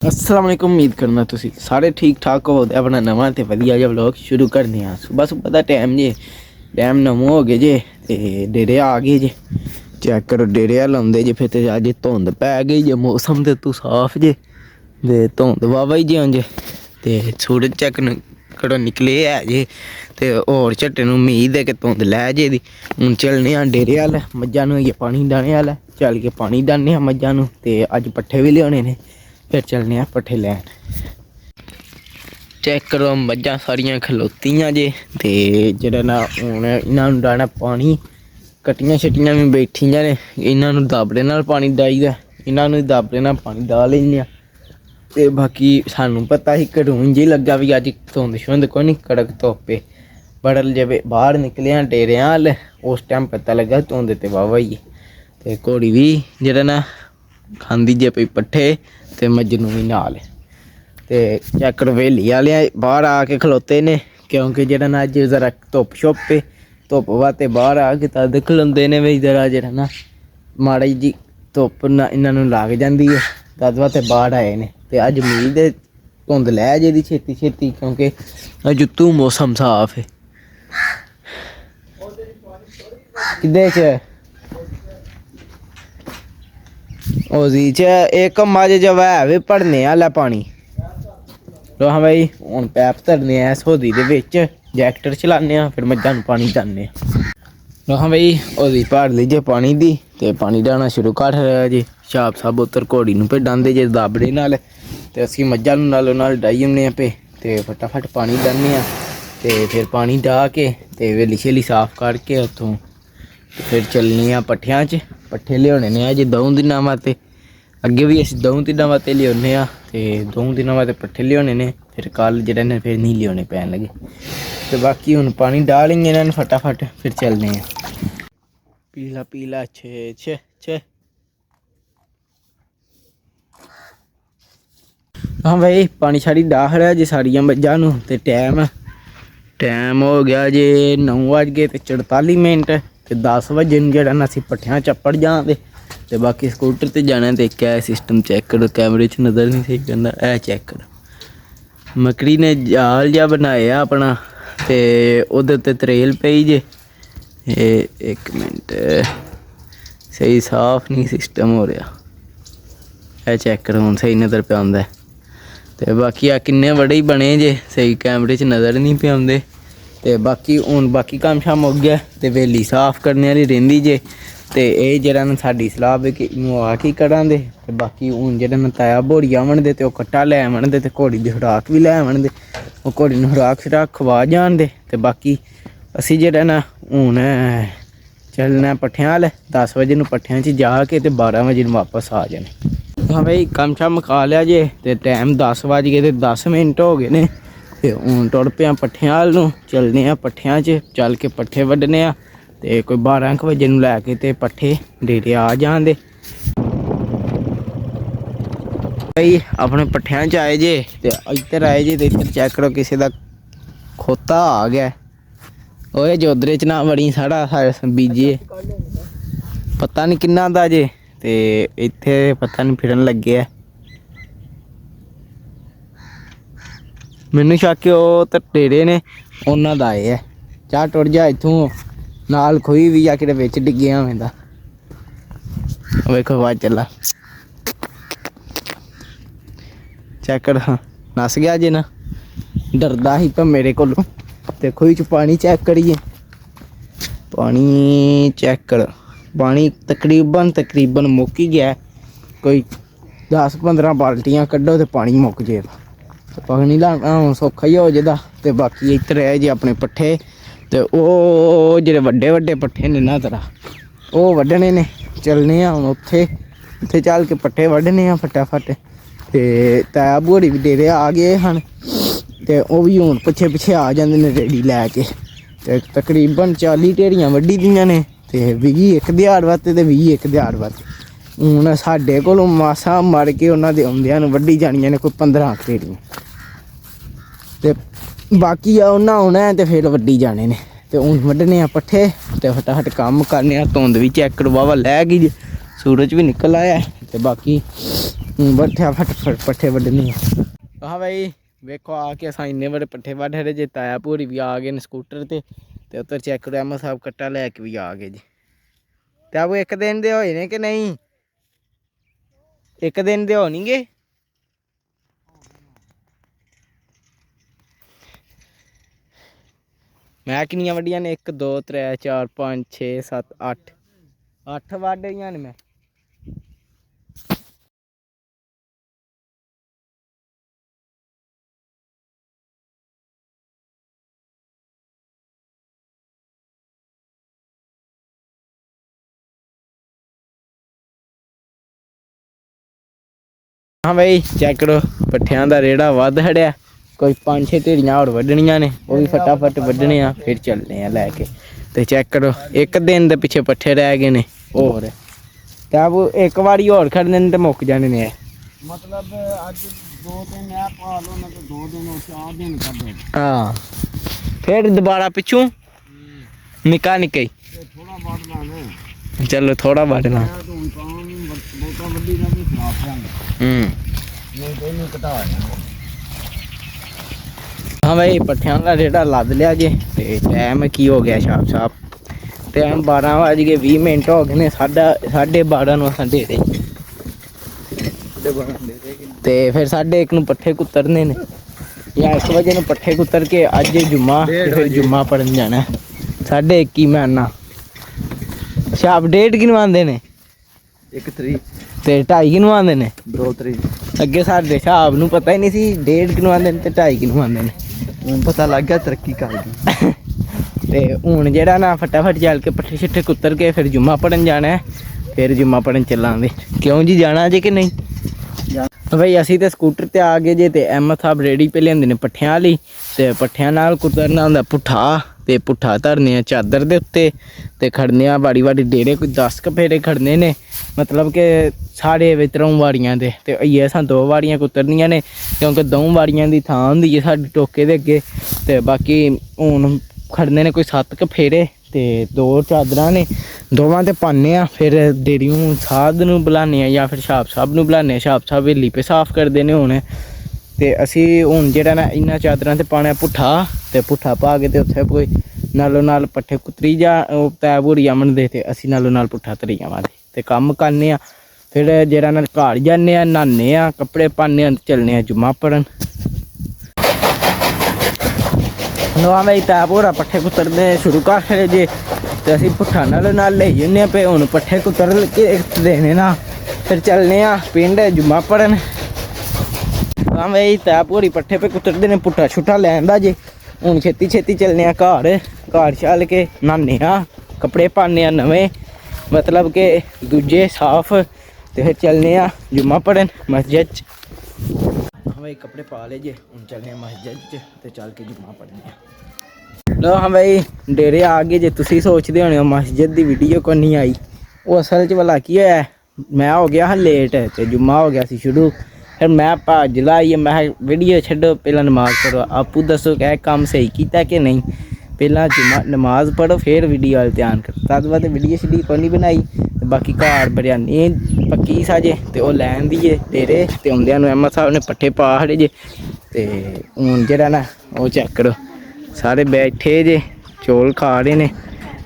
अस्सलाम वालेकुम। उम्मीद करना तुसी सारे ठीक ठाक हो। अपना नवा ते वधिया जिहा व्लॉग शुरू करने आ। सुबह सुबह दा टाइम नमो हो गए जे ते डेरे आ गए जे। चेक करो डेरे लाउंदे जे। फिर ते अज धुंध पै गई जे। मौसम ते तू साफ जे ते धुंध वावा ही जे जे ते सूरज चेक करो निकले है जे। ते होर झट्टे नूं उम्मीद है कि धुंध लै जे दी। हूँ चलने आं डेरे अल। मज्झां नूं होइए पानी डाने आला। चल के पानी डाने आं मज्झां नूं ते अज पट्ठे भी लियाने ने। फिर चलने आं पट्ठे लैन। चेक करो मज्झां सारियां खलोतियां जे ते जेह्ड़ा ना हून इन्हां नूं डाना पानी। कट्टियां शट्टियां भी बैठियां ने। इन्हां नूं दाबड़े नाल पानी डाईदा। इन्हां नूं दाबड़े नाल पानी डा लैन्ने आं। ते बाकी सानूं पता ही घड़ून जी लग्गा भी अज धुंध शुंध कोई निं कड़क धुप्प ऐ। बड़ल जब बाहर निकले आं डेरेआं अल उस टाइम पता लग्गा धुंध ते वावा ही ऐ। ते घोड़ी भी जेह्ड़ा ना खांदी जे पई पट्ठे ते मज्जनू भी नाल। ते चेक करो हवेली आह्ले बाहर आके खलोते ने क्योंकि जेह्ड़ा ना अज जरा धुप्प शुप्प ऐ। धुप्प वास्ते बाहर आ के तद खलोंदे ने भी जरा जेह्ड़ा ना माड़ी जी धुप्प ना इन्हां नूं लग जांदी है तद वास्ते बाहर आए ने। ते अज उम्मीद है धुंध लै जेदी छेती छेती क्योंकि अज उत्तू मौसम साफ है। किदे च ओजी च एक मज जब है भी भरने आह्ला पानी। लो हाँ भाई हूँ पैप धरने ऐ सोधी दे बिच जैक्टर चलाने आं फिर मज्झां नूं पानी डालने आं। लो हाँ भाई होदी भर ली जे पानी दी ते पानी डाना शुरू कर जी। छाप साब उतर घोड़ी नूं पे डांदे जे दाबड़े नाल ते असीं मज्झां नूं नालों नाल डाई ओड़ने आं पे ते फटाफट पानी डालने आं। ते फिर पानी डा के ते हवेली शवेली साफ करके उत्थों फिर चलने आं पट्ठियां च। पट्ठे लियाने ने अज 2 दिनां वास्ते। अगे भी असीं 2 दिनां वास्ते लियाने आं ते 2 दिनां वास्ते पट्ठे लियाने ने। फिर कल जेह्ड़े ने फिर नहीं लियाने पैन लगे। ते बाकी हुण पानी डा लेंगे इन्हां नूं फटाफट फिर चलने आं। पीला पीला छे छे छे। हाँ भाई पानी शानी डा खड़ेया जे सारियां मज्झां नूं ते टाइम हो गया जे 9:44 ते 10 बजे जेह्ड़ा ना असीं पट्ठियां चप्पड़ जां ते बाकी स्कूटर ते जाना। ते क्या सिस्टम चेक करो कैमरे च नज़र नहीं सही करना है। चेक करो मकड़ी ने जाल जा बनाया अपना ते ओहदे उत्ते त्रेल पई जे। एक मिनट सही साफ नहीं सिस्टम हो रहा है। चेक करो हुण सही नज़र पे आंदा है। ते बाकी आ किन्ने बड़े ही बने जे सही कैमरे च नज़र नहीं पे आंदे। ते बाकी हुण बाकी कम्म शम्म हो गया ते हवेली साफ करने आह्ली रहिंदी जे। ते एह् जेह्ड़ा ना साडी सलाह वे कि इनू आ के करां दे। ते बाकी हुण जेह्ड़ा ना ताया बोरी आवन दे ते ओह् कट्टा लै आवन दे ते घोड़ी दी खुराक भी लै आवन दे। ओह् घोड़ी नूं खुराक शराक खवा जान दे। ते बाकी असीं जेह्ड़ा ना हुण चलना पट्ठियां अल 10 बजे नूं पट्ठियां च जा के ते 12 बजे नूं वापस आ जाना। हाँ भाई कम्म शम्म मुका लिया जे ते टाइम 10:10 हो गए ने। ते हूँ टुर पे पट्ठियां अल नूं चलने आं पट्ठियां च चल के पट्ठे वड्डने आं। ते कोई 12 बजे नूं लैके ते पट्ठे डेरे आ जान दे। भाई अपने पट्ठियां च आए जे ते इधर आए जे ते इधर चेक करो किसी दा खोता आ गया। ओए जोधरे च ना बड़ी साढ़ा बीजे पता नहीं किन्ना दा जे ते इत्थे पता नहीं फिरन लगे है। मैनू शक ओह् ते डेरे ने उन्हां दा आए है। जा टुर जा इत्थों नाल खोई भी जा के बिच डिग्गेआ होवें दा। वेखो बाद चला चेक कर नस गया जे ना डरदा ही तो मेरे कोलों। ते खूही च पानी चेक करिए पानी चेक कर पानी तकरीबन मुक ही गया। कोई 10-15 बाल्टियां कड्डो तो पानी मुक जेगा। पानी लाना हूँ सौखा ही हो जेदा। ते बाकी इधर है जी अपने पट्ठे ते ओह् जेह्ड़े वड्डे वड्डे पट्ठे ने ना तरा ओह् वड्डने ने। चलने आं हूँ उत्थे चल के पट्ठे वड्डने आं फटाफट। ते ताया बोरी भी डेरे आ गए हन ते ओह् भी हूँ पिच्छे पिच्छे आ जांदे ने रेड़ी लैके। ते तकरीबन 40 ढेरियां वड्डी दियां ने ते 21 दिहाड़ वास्ते ते 21 दिहाड़ वास्ते। हूँ साढ़े कोलों मासा मर के उन्हां दे आउंदियां न वड्डी जानियां ने कोई 15 ढेरियां। ते बाकी उन्हां आउना है ते फिर वड्डी जाने ने। ते हूँ वड्डने आं पट्ठे ते फटाफट कम्म करने आं। धुंध भी चेक करो वावा लै गई सूरज भी निकल आया। ते बाकी ਬੱਠਿਆ ਫਟ ਪੱਠੇ ਵੱਢਣੇ ਆ ਬਈ ਵੇਖੋ ਆ ਕੇ ਅਸਾਂ ਇੰਨੇ ਬੜੇ ਪੱਠੇ ਵੱਢ ਰਹੇ ਜੇ ਤਾਇਆ ਭੂਰੀ ਵੀ ਆ ਗਏ ਨੇ ਸਕੂਟਰ ਤੇ ਉੱਧਰ ਚੈੱਕ ਕਰੋ ਅਹਿਮਦ ਸਾਹਿਬ ਕੱਟਾ ਲੈ ਕੇ ਵੀ ਆ ਗਏ ਜੀ ਤੇ ਉਹ ਇੱਕ ਦਿਨ ਦੇ ਹੋਏ ਨੇ ਕਿ ਨਹੀਂ ਇੱਕ ਦਿਨ ਦੇ ਹੋਣਗੇ ਮੈਂ ਕਿੰਨੀਆਂ ਵੱਡੀਆਂ ਨੇ 1 2 3 4 5 6 7 8 ਵੱਢ ਰਹੀਆਂ ਨੇ ਮੈਂ हाँ भाई चेक करो पट्ठियां दा रेड़ा वध हड़िया कोई 5-6 ढेड़ियां और वड्डनियां ने वो भी फटाफट वड्डने आ फिर चलने आ लैके ते चेक करो एक दिन दे पिछे पट्ठे रह गए ने और ते अब एक बारी और खड़ने ते मुक जाने ने मतलब आज 2 दिन है पा लो ना तो 2 दिन और 4 दिन कर दो हां फिर दोबारा पिछू निका निके थोड़ा बाट लाने चलो थोड़ा बाट ला हाँ भाई पट्ठियां का रेड़ा लद लिया जे ते टाइम की हो गया शाम साहब टाइम 12:20 हो गए ने 12:30 असां डेरे ते फिर 1:30 नूं पट्ठे कुतरने ने या 1 बजे नूं पट्ठे कुतर के अज जुम्मा फिर जुम्मा पढ़न जाना 1:30 मैं आना शाप 1:30 किनू आंदे ने 1 तरीक ते 2:30 किनू आंदे ने 2 तरीक अगे साडे हिसाब नूं पता ही नहीं सी 1:30 किनू आंदे ने ते 2:30 किनू आंदे ने हुण पता लग गया तरक्की कर गई ते हुण जेहड़ा ना फटाफट चल के पट्ठे छट्ठे कुतर के फिर जुम्मा पढ़न जाना है फिर जुम्मा पढ़न चलांगे क्यों जी जाना जे कि नहीं भाई असी तो स्कूटर ते आ गए जे ते अहमद साहब रेडी पे लियांदे ने पट्ठियां वाली ते पट्ठियां नाल कुतरना हुंदा पुट्ठा ते पुट्ठा धरने आ चादर दे उत्ते ते खड़ने आ बाड़ी बाड़ी डेरे कोई 10 क फेरे खड़ने ने मतलब कि साढ़े वितरों वाड़ियां दे ते इ'यै असां 2 वाड़ियां कुतरनियां ने क्योंकि 2 वाड़ियां दी थां हुंदी है साडी टोके दे अग्गे ते बाकी हुण खड़ने ने कोई 7 क फेरे ते 2 चादरां ने दोवां ते पाने आ फिर डेरियों साध नूं बुलाने आ या फिर छाप साहब नूं बुलाने आ छाप साहब हवेली पे साफ करदे ने हुण ते असी हुण जेहड़ा ना इन्ना चादरां ते पाना पुट्ठा ते पुट्ठा पा के ते उत्थे कोई नालों नाल पट्ठे कुतरी जा तै भूरी अमन दे ते असी नालों नाल पुट्ठा तरी जावांगे ते कम्म करने आ फिर जेहड़ा ना घर जाने आ नहाने आ कपड़े पाने आ चलने आ जुम्मा पढ़न नवा भाई तै भूरा पट्ठे कुतरने शुरू कर छड़े जे ते असी पुट्ठा नालों नाल लेई जन्ने पे हुण पट्ठे कुतर के देने ना फिर चलने आ पिंड जुम्मा पढ़न हाँ भाई तै भूरी पट्ठे पे कुतरदे ने पुट्ठा छुट्टा लैंदा जे हुण छेती छेती चलने आ घर चल के नहाने आ कपड़े पाने आ नवें मतलब के दूजे साफ ते फिर चलने आ जुम्मा पढ़न मस्जिद च हाँ भाई कपड़े पा ले जे हुण चलने मस्जिद च ते चल के जुम्मा पढ़ने लो हाँ भाई डेरे आ गए जे तुसी सोचदे होने मस्जिद दी वीडियो को नहीं आई वो असल च भला की होया मैं हो गया हा लेट ते जुम्मा हो गया सी शुरू फिर मैं भज लाई मैं वीडियो छड्डो पहला नमाज पढ़ो आपू दसो क्या काम सही किया कि नहीं पहला जुम्मा नमाज पढ़ो फिर वीडियो वाल ध्यान करो तद बाद वीडियो शीडियो कोई नहीं बनाई ते बाकी घर बिरयानी पक्की साजे ते ओह लैन दी जे डेरे ते आउंदियां नूं अहमद साहब ने पट्ठे पा खड़े जे ते हुण जेहड़ा ना ओह चेक करो सारे बैठे जे चौल खा रहे ने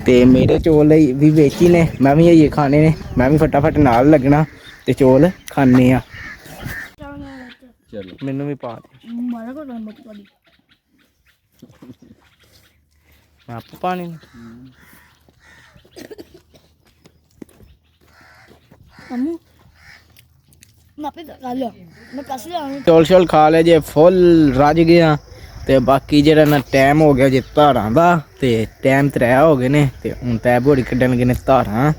ते मेरे चौल भी बेची ने मैं भी ये खाने ने मैं भी फटाफट नाल लगना ते चौल खाने आ मैनू भी पा मैं आप पाने चौल शौल खा ले जे फुल रज गया ते बाकी जेहड़ा ना टाइम हो गया जे धारां दा ते टाइम 3 हो गए ने ते हुण तै भोड़ी कड्ढन गए ने धारां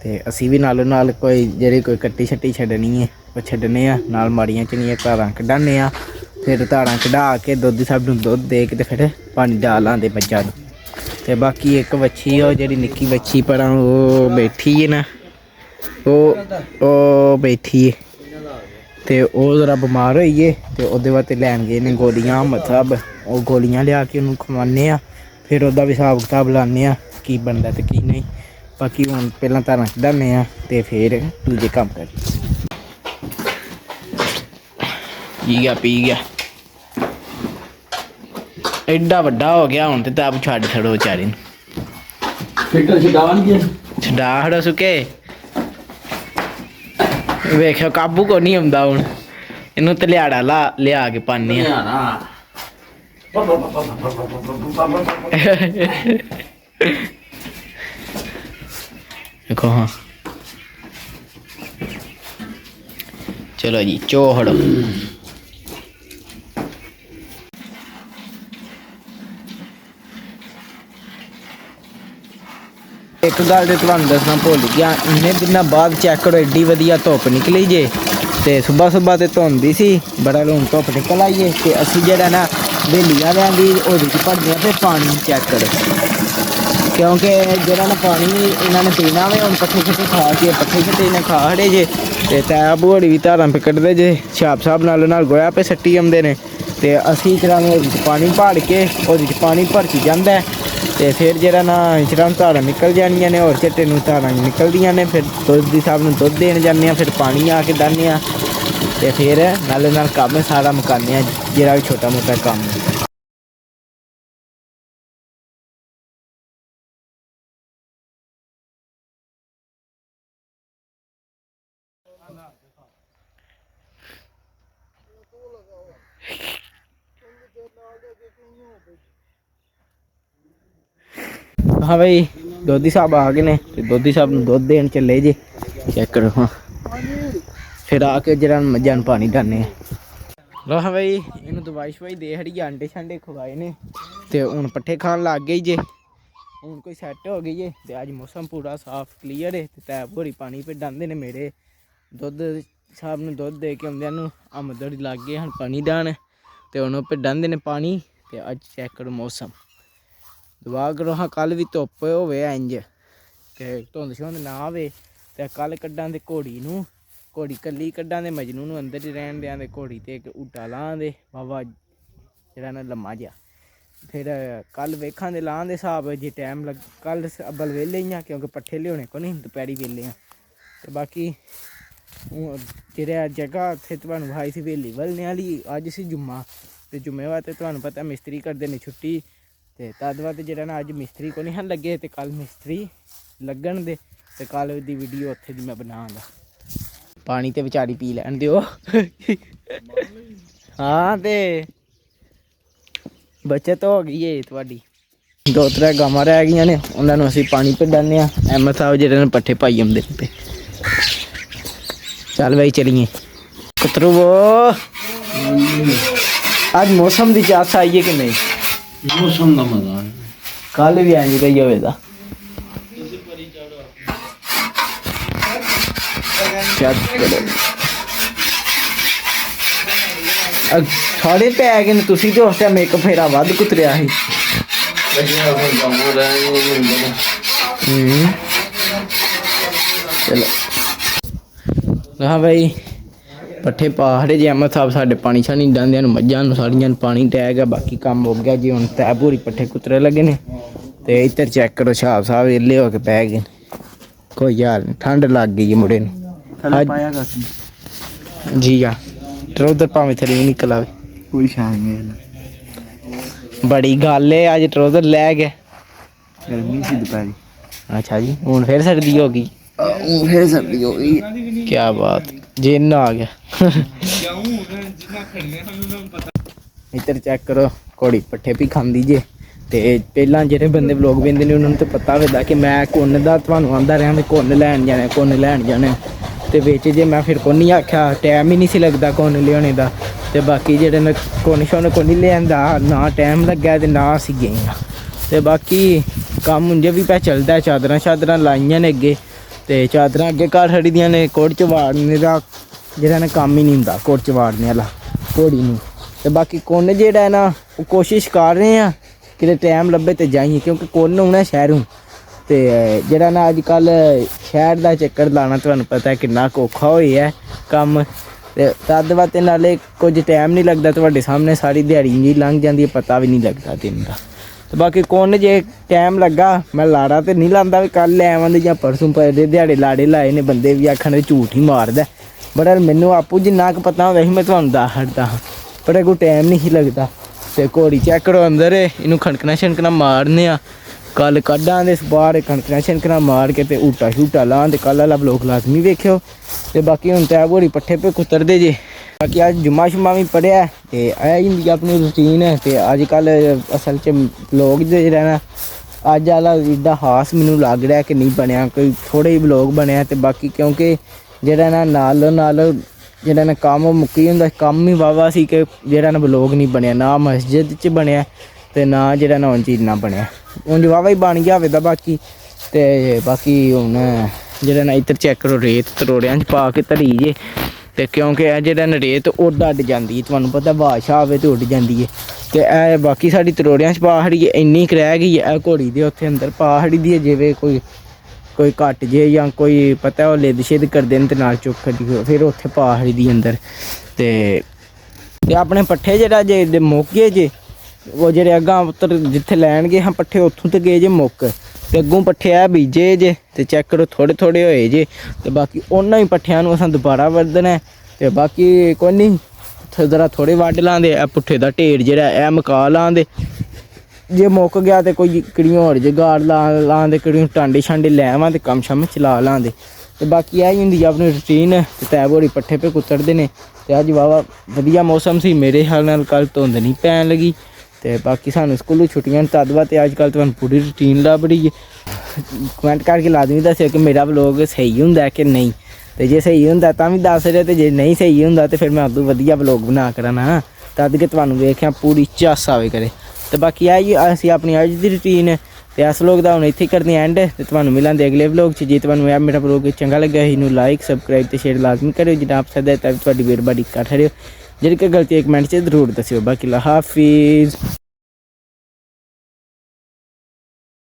ते असी भी नालों नाल कोई जेहड़ी कोई कट्टी शट्टी छड्डनी है वो छड्डने आ नाल माड़ियां चनियां धारां कड्ढाने आ फिर धारां कढा के दुद्ध सब नूं दुद्ध दे के ते फिर पानी डाल आंदे मज्झां नूं ते बाकी एक बच्छी है जेहड़ी निक्की बच्छी पर ओह बैठी है ना ओह बैठी है ते ओह जरा बमार होई गे ते ओहदे वास्ते लैन गए ने गोलियां मतलब ओह गोलियां लिया के उन्होंने खवाने आ फिर ओहदा भी हिसाब किताब लाने आ की बनदा ते की नहीं बाकी हुण पहलां धारां कढाने आ ते फिर दूजे कम्म करने ਪੀ ਗਿਆ ਐਡਾ ਵੱਡਾ ਹੋ ਗਿਆ ਹੁਣ ਤੇ ਤਾਂ ਆਪ ਛੱਡ ਛੜੋ ਵਿਚਾਰੇ ਨੂੰ ਫਿੱਟਰ ਛਡਾਵਾਂਗੇ ਛਡਾ ਹੜੋ ਸੁਕੇ ਵੇਖਿਓ ਕਾਬੂ ਕੋ ਨਹੀਂ ਆਉਂਦਾ ਹੁਣ ਇਹਨੂੰ ਤੇ ਲਿਆ ਕੇ ਪਾਣੇ ਆ ਦੇਖੋ ਹਾਂ ਚਲੋ ਜੀ ਚੋਹੜੋ ਇੱਕ ਗੱਲ ਤੇ ਤੁਹਾਨੂੰ ਦੱਸਣਾ ਭੁੱਲ ਗਿਆ ਇੰਨੇ ਦਿਨਾਂ ਬਾਅਦ ਚੈੱਕ ਕਰੋ ਐਡੀ ਵਧੀਆ ਧੁੱਪ ਨਿਕਲੀ ਜੇ ਤੇ ਸਵੇਰ ਤੇ ਧੁੰਦੀ ਸੀ ਬੜਾ ਹੁਣ ਧੁੱਪ ਨਿਕਲ ਆਈਏ ਤੇ ਅਸੀਂ ਜਿਹੜਾ ਨਾ ਵੇਲੀਆਂ ਲੈਂਦੀ ਉਹਦੇ 'ਚ ਭਰਦੇ ਫਿਰ ਪਾਣੀ ਚੈੱਕ ਕਰੋ ਕਿਉਂਕਿ ਜਿਹੜਾ ਨਾ ਪਾਣੀ ਇਹਨਾਂ ਨੇ ਪੀਣਾ ਵੇ ਹੁਣ ਪੱਠੇ ਖਾ ਕੇ ਪੱਠੇ ਨੇ ਖਾ ਹੜੇ ਜੇ ਤੇ ਤੈ ਬੋੜੀ ਵੀ ਧਾਰਾਂ ਪੇ ਕੱਢਦੇ ਜੇ ਛਾਪ ਸਾਹਿਬ ਨਾਲ ਗੋਇਆ ਪੇ ਸੱਟੀ ਆਉਂਦੇ ਨੇ ਤੇ ਅਸੀਂ ਕਰਾਂਗੇ ਉਹਦੇ 'ਚ ਪਾਣੀ ਭਾੜ ਕੇ ਉਹਦੇ 'ਚ ਪਾਣੀ ਭਰ ਕੇ ਜਾਂਦਾ ਤੇ ਫਿਰ ਜਿਹੜਾ ਨਾ ਇੰਚਰਾਂ ਧਾਰਾਂ ਨਿਕਲ ਜਾਂਦੀਆਂ ਨੇ ਹੋਰ ਝੱਟੇ ਨੂੰ ਧਾਰਾਂ ਨਿਕਲਦੀਆਂ ਨੇ ਫਿਰ ਦੁੱਧ ਦੀ ਸਾਹਿਬ ਨੂੰ ਦੁੱਧ ਦੇਣ ਜਾਂਦੇ ਹਾਂ ਫਿਰ ਪਾਣੀ ਆ ਕੇ ਦਾਨੇ ਹਾਂ ਤੇ ਫਿਰ ਨਾਲੇ ਨਾਲ ਕੰਮ ਸਾਰਾ ਮੁਕਾਉਂਦੇ ਹਾਂ ਜਿਹੜਾ ਵੀ ਛੋਟਾ ਮੋਟਾ ਕੰਮ हाँ भाई दोधी साहब आ गए ने ते दोधी साहब नूं दुध देन चले जे चेक करो हाँ फिर आके जरा मझां नूं पानी डालने लो हाँ भाई इन्हूं दवाई शवाई दे हड़ी आंडे शांडे खवाए ने ते हुण पट्ठे खान लग गई जे हुण कोई सैट हो गई है ते अज मौसम पूरा साफ क्लीयर है ते तैप भोरी पानी पे डांदे ने मेरे दुध साहब नूं दुध दे के आउंदियां नूं आमदड़ी लग गए हन पानी डान ते हुण पे डांदे ने पानी ते अज चेक करो मौसम दुआ करो हाँ कल भी धुप्प होवे इंज ते धुंद शुंद ना आवे ते कल कड्डां दे घोड़ी कल्ली कड्डां दे मजनू नूं अंदर ही रहन देआं ते घोड़ी ते इक उड्डा लां दे बाबा जेह्ड़ा ना लम्मा जिहा फिर कल वेखां दे लां दे हिसाब जे टाइम लग कल अब्बल वेले ही आं क्योंकि पट्ठे लियाने को नहीं दपैह्री वेले आं ते बाकी जेह्ड़ा जगह उत्थे तुहानूं विखाई सी हवेली वलने आह्ली अज्ज सी जुम्मा ते जुम्मेवार ते तुहानूं पता मिस्त्री करदे ने छुट्टी ते तद बाद जेह्ड़ा ना अज मिस्त्री को नहीं लगे ते कल मिस्त्री लगन दे ते कल दी वीडियो उत्थे दी मैं बनांगा पानी ते विचारी पी लैन दिओ हाँ ते बचत हो गई है तुहाडी दो त्रै गावां रह गईयां ने उन्हां नूं असीं पानी पिलाने आ अहमद साहब जेह्ड़े ने पट्ठे पाई आउंदे पे चल भाई चलिए कुतरू आज मौसम दी चास आई है कि नहीं मौसम का मजा है कल भी इंज रही होवेगा थोड़े पै गए ने तुसी ते उस टाइम एक फेरा वध कुतरिया ही चलो हाँ भाई पट्ठे पहाड़े जे अहमद साहब साढ़े पानी शानी डांदियां मझां सारियां पानी टैग है बाकी काम हो गया जी हुण तै पूरी पट्ठे कुतरे लगे ने ते इधर चेक करो छाप साहब एले हो के पै गए कोई हाल नहीं ठंड लग गई है मुड़े जी हाँ ट्रोदर भावें थले नहीं निकल आवे कोई शान नहीं बड़ी गल है अज ट्रोदर लै गए गर्मी सी दोपहरी अच्छा जी हुण फिर सर्दी हो गई फिर सर्दी हो गई क्या बात जिन आ गया इधर चेक करो घोड़ी पट्ठे भी खांदी जे ते पहला जेह्ड़े बंदे व्लॉग वेंदे ने उन्हां नूं ते पता होंदा कि मैं कुन्न दा तुहानूं आंदा रहा मैं कुन्न लैण जाना ते बिच जे मैं फिर कुन्न आख्या टाइम ही नहीं सी लगदा कुन्न लियाने दा ते बाकी जेह्ड़े ने कुन्न शुन्न कोई नहीं लेआंदा ना टाइम लग्गेआ ते ना असीं गे आं ते बाकी कम्म उं'जे भी पै चलदा चादरां शादरां लाइयां ने अग्गे ते चादरां अग्गे घर खड़ी दियां ने कोट च वाड़ने दा जेह्ड़ा ना कम्म ही नहीं हुंदा कोट च वाड़ने आह्ला घोड़ी नूं ते बाकी कुन्न जेह्ड़ा है ना ओह् कोशिश कर रहे हैं कि टाइम लब्भे ते जाइए क्योंकि कुन्न औना शैह्रों ते जेह्ड़ा ना अजकल शैह्र दा चक्कर लाना तुहानूं पता है किन्ना औखा होया ऐ कम्म ते तद वास्ते नाले कुछ टाइम नहीं लगदा तुहाडे सामने सारी दिहाड़ी इंज लंघ जांदी है पता भी नहीं लगदा दिन दा ते बाकी कुन्न जे टाइम लग्गा मैं लाड़ा ते नहीं लांदा भी कल लै आवांदे जां परसों परे दिहाड़े लाड़े लाए ने बंदे भी आखन झूठ ही मारदा ਬੜਾ ਮੈਨੂੰ ਆਪੂ ਜਿੰਨਾ ਕੁ ਪਤਾ ਹੁੰਦਾ ਸੀ ਮੈਂ ਤੁਹਾਨੂੰ ਦੱਸ ਹਟਦਾ ਹਾਂ, ਪਰ ਕੋਈ ਟਾਈਮ ਨਹੀਂ ਸੀ ਲੱਗਦਾ। ਤੇ ਘੋੜੀ ਚੈੱਕ ਕਰੋ ਅੰਦਰ ਇਹਨੂੰ ਖਣਕਣਾ ਛਣਕਣਾ ਮਾਰਨੇ ਆ, ਕੱਲ ਕੱਢਾਂ ਦੇ ਬਾਹਰ ਖਣਕਣਾ ਛਣਕਣਾ ਮਾਰ ਕੇ ਤੇ ਊਟਾ ਸ਼ੂਟਾ ਲਾਹ ਤੇ ਕੱਲ ਵਾਲਾ ਬਲੋਕ ਲਾਜ਼ਮੀ ਵੇਖਿਓ। ਤੇ ਬਾਕੀ ਹੁਣ ਤਾਂ ਘੋੜੀ ਪੱਠੇ ਪੇ ਕੁਤਰਦੇ ਜੇ। ਬਾਕੀ ਅੱਜ ਜੁਮਾ ਸ਼ੁਮਾ ਵੀ ਪੜਿਆ ਤੇ ਇਹ ਹੁੰਦੀ ਆਪਣੀ ਰੂਟੀਨ ਹੈ। ਤੇ ਅੱਜ ਕੱਲ੍ਹ ਅਸਲ 'ਚ ਬਲੋਗ ਦੇ ਰਹਿਣਾ ਅੱਜ ਵਾਲਾ ਇੱਡਾ ਖਾਸ ਮੈਨੂੰ ਲੱਗ ਰਿਹਾ ਕਿ ਨਹੀਂ ਬਣਿਆ, ਕੋਈ ਥੋੜ੍ਹੇ ਹੀ ਬਲੋਗ ਬਣਿਆ। ਤੇ ਬਾਕੀ ਕਿਉਂਕਿ ਜਿਹੜਾ ਨਾ ਨਾਲ ਜਿਹੜਾ ਨਾ ਕੰਮ ਮੁੱਕੀ ਹੁੰਦਾ, ਕੰਮ ਹੀ ਵਾਵਾ ਸੀ ਕਿ ਜਿਹੜਾ ਨਾ ਬਲੋਗ ਨਹੀਂ ਬਣਿਆ, ਨਾ ਮਸਜਿਦ 'ਚ ਬਣਿਆ ਤੇ ਨਾ ਜਿਹੜਾ ਨਾ ਉਂਝ ਨਾ ਬਣਿਆ, ਉਂਝ ਵਾਵਾ ਹੀ ਬਣ ਗਿਆ ਹੋਵੇਗਾ। ਬਾਕੀ ਤੇ ਬਾਕੀ ਹੁਣ ਜਿਹੜਾ ਨਾ ਇੱਧਰ ਚੈੱਕ ਕਰੋ ਰੇਤ ਤਰੋੜਿਆਂ 'ਚ ਪਾ ਕੇ ਧਰੀ ਜੇ। ਤੇ ਕਿਉਂਕਿ ਇਹ ਜਿਹੜਾ ਨਾ ਰੇਤ ਉੱਡ ਅੱਡ ਜਾਂਦੀ ਹੈ, ਤੁਹਾਨੂੰ ਪਤਾ ਬਾਦਸ਼ਾਹ ਆਵੇ ਤੇ ਉੱਡ ਜਾਂਦੀ ਹੈ। ਤੇ ਇਹ ਬਾਕੀ ਸਾਡੀ ਤਰੋੜਿਆਂ 'ਚ ਪਾ ਖੜੀ ਹੈ, ਇੰਨੀ ਕੁ ਰਹਿ ਗਈ ਹੈ। ਇਹ ਘੋੜੀ ਦੇ ਉੱਥੇ ਅੰਦਰ ਪਾ ਖੜੀ ਦੀ ਹੈ, ਜਿਵੇਂ ਕੋਈ ਘੱਟ ਜੇ ਜਾਂ ਕੋਈ ਪਤਾ ਉਹ ਲਿੱਦ ਛਿੱਦ ਕਰਦੇ ਨੇ ਤੇ ਨਾਲ ਚੁੱਕ ਖੜੀ ਫਿਰ ਉੱਥੇ ਪਾ ਖੜੀ ਦੀ ਅੰਦਰ। ਤੇ ਆਪਣੇ ਪੱਠੇ ਜਿਹੜਾ ਜੇ ਮੁੱਕ ਗਏ ਜੇ, ਉਹ ਜਿਹੜੇ ਅੱਗਾਂ ਉੱਤਰ ਜਿੱਥੇ ਲੈਣਗੇ ਹਾਂ ਪੱਠੇ ਉੱਥੋਂ ਤੇ ਗਏ ਜੇ ਮੁੱਕ, ਤੇ ਅੱਗੋਂ ਪੱਠੇ ਆ ਬੀਜੇ ਜੇ ਤੇ ਚੈੱਕ ਕਰੋ ਥੋੜ੍ਹੇ ਥੋੜ੍ਹੇ ਹੋਏ ਜੇ। ਤੇ ਬਾਕੀ ਉਹਨਾਂ ਹੀ ਪੱਠਿਆਂ ਨੂੰ ਅਸਾਂ ਦੁਬਾਰਾ ਵੱਢਣਾ। ਤੇ ਬਾਕੀ ਕੋਈ ਨਹੀਂ ਜ਼ਰਾ ਥੋੜ੍ਹੇ ਵੱਢ ਲਾਂਦੇ, ਇਹ ਪੁੱਠੇ ਦਾ ਢੇਰ ਜਿਹੜਾ ਇਹ ਮਕਾ ਲਾਂਦੇ, ਜੇ ਮੁੱਕ ਗਿਆ ਤੇ ਕੋਈ ਕਿੜੀਆਂ ਹੋਰ ਜਗਾੜ ਲਾਂਦੇ, ਕਿੜੀਆਂ ਟਾਂਡੇ ਛਾਂਡੇ ਲੈ ਆਵਾਂ ਤੇ ਕੰਮ ਸ਼ਮ ਚਲਾ ਲਾਂਦੇ। ਤੇ ਬਾਕੀ ਇਹ ਹੀ ਹੁੰਦੀ ਆਪਣੀ ਰੂਟੀਨ। ਤੇ ਤੈਬੋਰੀ ਪੱਠੇ ਪੇ ਕੁੱਤਰਦੇ ਨੇ। ਤੇ ਅੱਜ ਵਾਵਾ ਵਧੀਆ ਮੌਸਮ ਸੀ ਮੇਰੇ ਹਾਲ ਨਾਲ, ਕੱਲ੍ਹ ਧੁੰਦ ਨਹੀਂ ਪੈਣ ਲੱਗੀ। ਤੇ ਬਾਕੀ ਸਾਨੂੰ ਸਕੂਲੋਂ ਛੁੱਟੀਆਂ ਤਦ ਵਾ ਤੇ ਅੱਜ ਕੱਲ੍ਹ ਤੁਹਾਨੂੰ ਪੂਰੀ ਰੂਟੀਨ ਲੱਭ ਰਹੀ ਹੈ। ਕਮੈਂਟ ਕਰਕੇ ਲਾਜ਼ਮੀ ਦੱਸਿਓ ਕਿ ਮੇਰਾ ਵਲੋਗ ਸਹੀ ਹੁੰਦਾ ਕਿ ਨਹੀਂ, ਤੇ ਜੇ ਸਹੀ ਹੁੰਦਾ ਤਾਂ ਵੀ ਦੱਸ ਰਿਹਾ, ਤੇ ਜੇ ਨਹੀਂ ਸਹੀ ਹੁੰਦਾ ਤੇ ਫਿਰ ਮੈਂ ਉਦੋਂ ਵਧੀਆ ਵਲੋਗ ਬਣਾ ਕਰਾਂ ਤਦ ਕਿ ਤੁਹਾਨੂੰ ਵੇਖਿਆ ਪੂਰੀ ਚੱਸ ਆਵੇ ਕਰੇ। ਤੇ ਬਾਕੀ ਆਹੀ ਅਸੀਂ ਆਪਣੀ ਅੱਜ ਦੀ ਰੂਟੀਨ ਤੇ ਇਸ ਵਲੋਗ ਦਾ ਹੁਣ ਇੱਥੇ ਕਰਦੇ ਐਂਡ। ਤੇ ਤੁਹਾਨੂੰ ਮਿਲਾਂਗੇ ਅਗਲੇ ਵਲੋਗ 'ਚ। ਜੇ ਤੁਹਾਨੂੰ ਇਹ ਮੇਰਾ ਵਲੋਗ ਚੰਗਾ ਲੱਗਿਆ ਇਹਨੂੰ ਲਾਈਕ ਸਬਸਕ੍ਰਾਈਬ ਤੇ ਸ਼ੇਅਰ ਲਾਜ਼ਮੀ ਕਰਿਓ, ਜਿੱਦਾਂ ਪਸੰਦ ਹੈ ਤਾਂ ਤੁਹਾਡੀ ਮਿਹਰਬਾਨੀ ਕਰ ਰਹੇ ਹੋ। ਜਿਹੜੀ ਕਿ ਗਲਤੀ ਕਮੈਂਟ 'ਚ ਜ਼ਰੂਰ ਦੱਸਿਓ। ਬਾਕੀ ਹਾਫਿਜ਼।